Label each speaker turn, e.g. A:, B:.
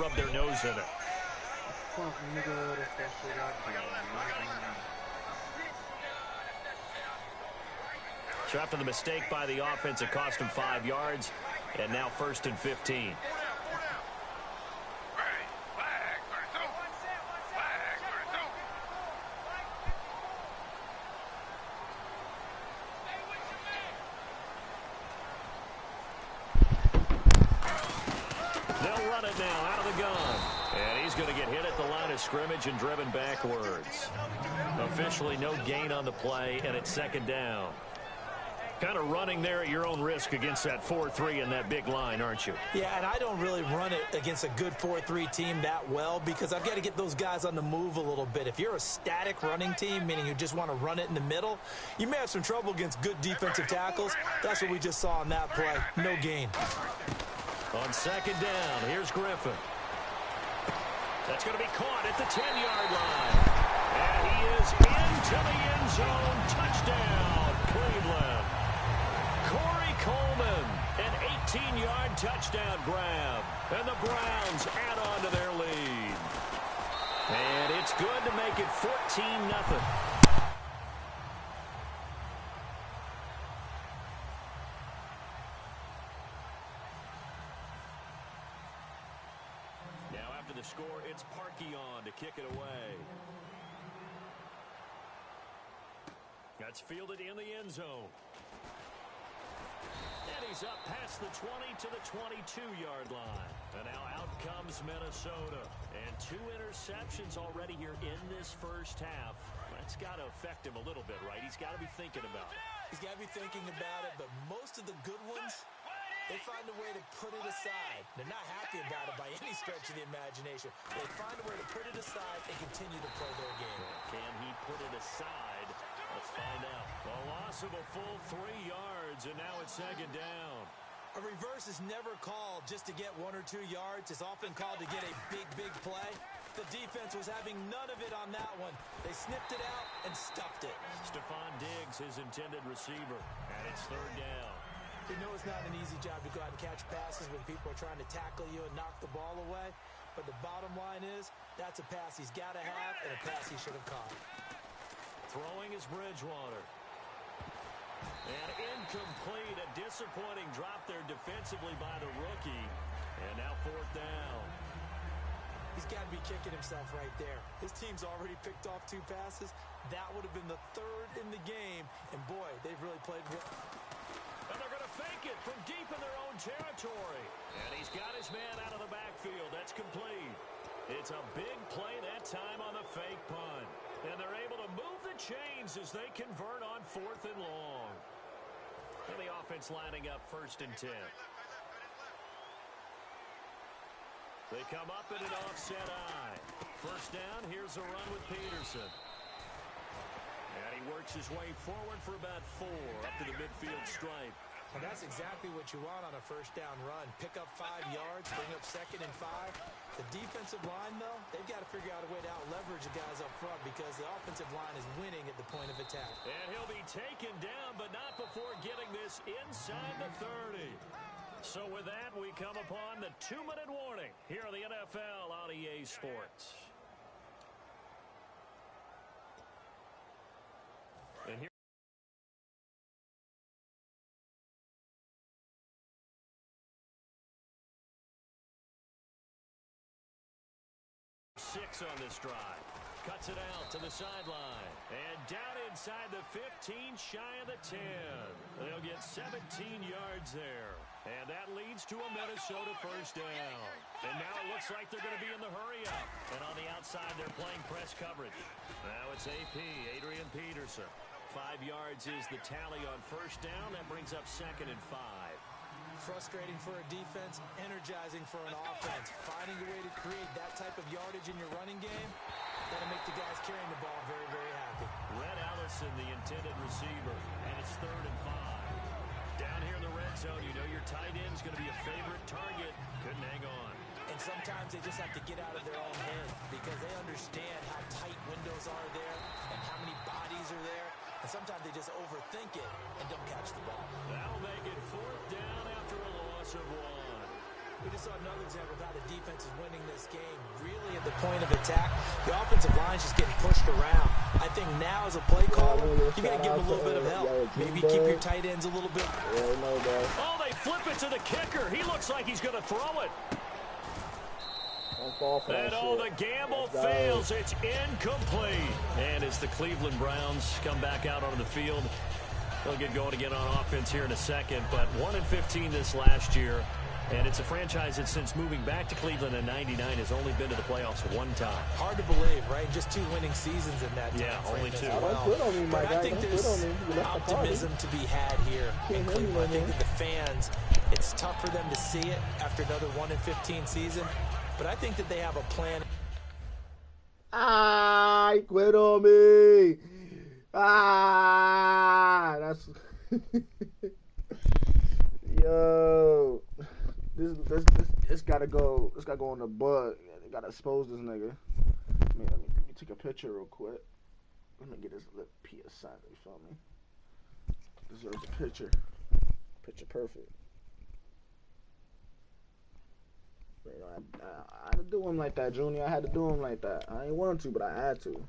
A: rub their nose in it. So after the mistake by the offense, it cost him 5 yards, and now 1st and 15. They'll run it now out of the gun. And he's going to get hit at the line of scrimmage and driven backwards. Officially no gain on the play, and it's 2nd down. Kind of running there at your own risk against that 4-3 and that big line, aren't you?
B: Yeah, and I don't really run it against a good 4-3 team that well because I've got to get those guys on the move a little bit. If you're a static running team, meaning you just want to run it in the middle, you may have some trouble against good defensive tackles. That's what we just saw on that play. No gain.
A: On 2nd down, here's Griffin. That's going to be caught at the 10-yard line. And he is into the end zone. Touchdown, Cleveland. Corey Coleman, an 18-yard touchdown grab. And the Browns add on to their lead. And it's good to make it 14-0. Score, it's Parkey on to kick it away. That's fielded in the end zone. And he's up past the 20 to the 22-yard line. And now out comes Minnesota. And 2 interceptions already here in this first half. That's got to affect him a little bit, right? He's got to be thinking about it.
B: He's got to be thinking about it, but most of the good ones, they find a way to put it aside. They're not happy about it by any stretch of the imagination. They find a way to put it aside and continue to play their game.
A: Can he put it aside? Let's find out. A loss of a full 3 yards, and now it's 2nd down.
B: A reverse is never called just to get 1 or 2 yards. It's often called to get a big play. The defense was having none of it on that one. They snipped it out and stuffed it.
A: Stephon Diggs, his intended receiver, and it's 3rd down.
B: You know it's not an easy job to go out and catch passes when people are trying to tackle you and knock the ball away. But the bottom line is, that's a pass he's got to have and a pass he should have caught.
A: Throwing is Bridgewater. And incomplete. A disappointing drop there defensively by the rookie. And now 4th down.
B: He's got to be kicking himself right there. His team's already picked off 2 passes. That would have been the 3rd in the game. And boy, they've really played well.
A: And they're going to fake it from deep in their own territory. And he's got his man out of the backfield. That's complete. It's a big play that time on the fake punt. And they're able to move the chains as they convert on 4th and long. And the offense lining up 1st and 10. They come up in an offset eye. 1st down, here's a run with Peterson. And he works his way forward for about 4 up to the midfield stripe.
B: And that's exactly what you want on a 1st down run. Pick up 5 yards, bring up 2nd and 5. The defensive line, though, they've got to figure out a way to out-leverage the guys up front because the offensive line is winning at the point of attack.
A: And he'll be taken down, but not before getting this inside the 30. So with that, we come upon the 2-minute warning here on the NFL on EA Sports. And here 6 on this drive. Cuts it out to the sideline. And down inside the 15, shy of the 10. They'll get 17 yards there. And that leads to a Minnesota 1st down. And now it looks like they're going to be in the hurry-up. And on the outside, they're playing press coverage. Now it's AP, Adrian Peterson. 5 yards is the tally on 1st down. That brings up 2nd and 5.
B: Frustrating for a defense, energizing for an offense. Finding a way to create that type of yardage in your running game, that'll make the guys carrying the ball very, very happy.
A: Red Allison, the intended receiver, and it's 3rd and 5. Down here in the red zone, you know your tight end's going to be a favorite target. Couldn't hang on.
B: And sometimes they just have to get out of their own head because they understand how tight windows are there and how many bodies are there. And sometimes they just overthink it and don't catch the ball.
A: That'll make it 4th down after a loss of 1.
B: We just saw another example of how the defense is winning this at the point of attack. The offensive line's just getting pushed around. I think now as a play caller, you got to give him a little bit of help. Maybe keep your tight ends a little bit.
A: Oh, they flip it to the kicker. He looks like he's going to throw it. And the gamble fails. It's incomplete. And as the Cleveland Browns come back out onto the field, they'll get going again on offense here in a second. But 1-15 this last year. And it's a franchise that since moving back to Cleveland in '99 has only been to the playoffs one time.
B: Hard to believe, right? Just 2 winning seasons in that time.
A: Yeah, only 2.
B: Well. But I think there's optimism to be had here in Cleveland. I think that the fans, it's tough for them to see it after another 1-15 season. But I think that they have a plan.
C: Quit on me. That's yo. This gotta go. This gotta go on the bud. They gotta expose this nigga. Let me take a picture real quick. Let me get his lip PSI. You feel me? Deserves a picture. Picture perfect. You know, I had to do him like that, Junior. I had to do him like that. I ain't want to, but I had to.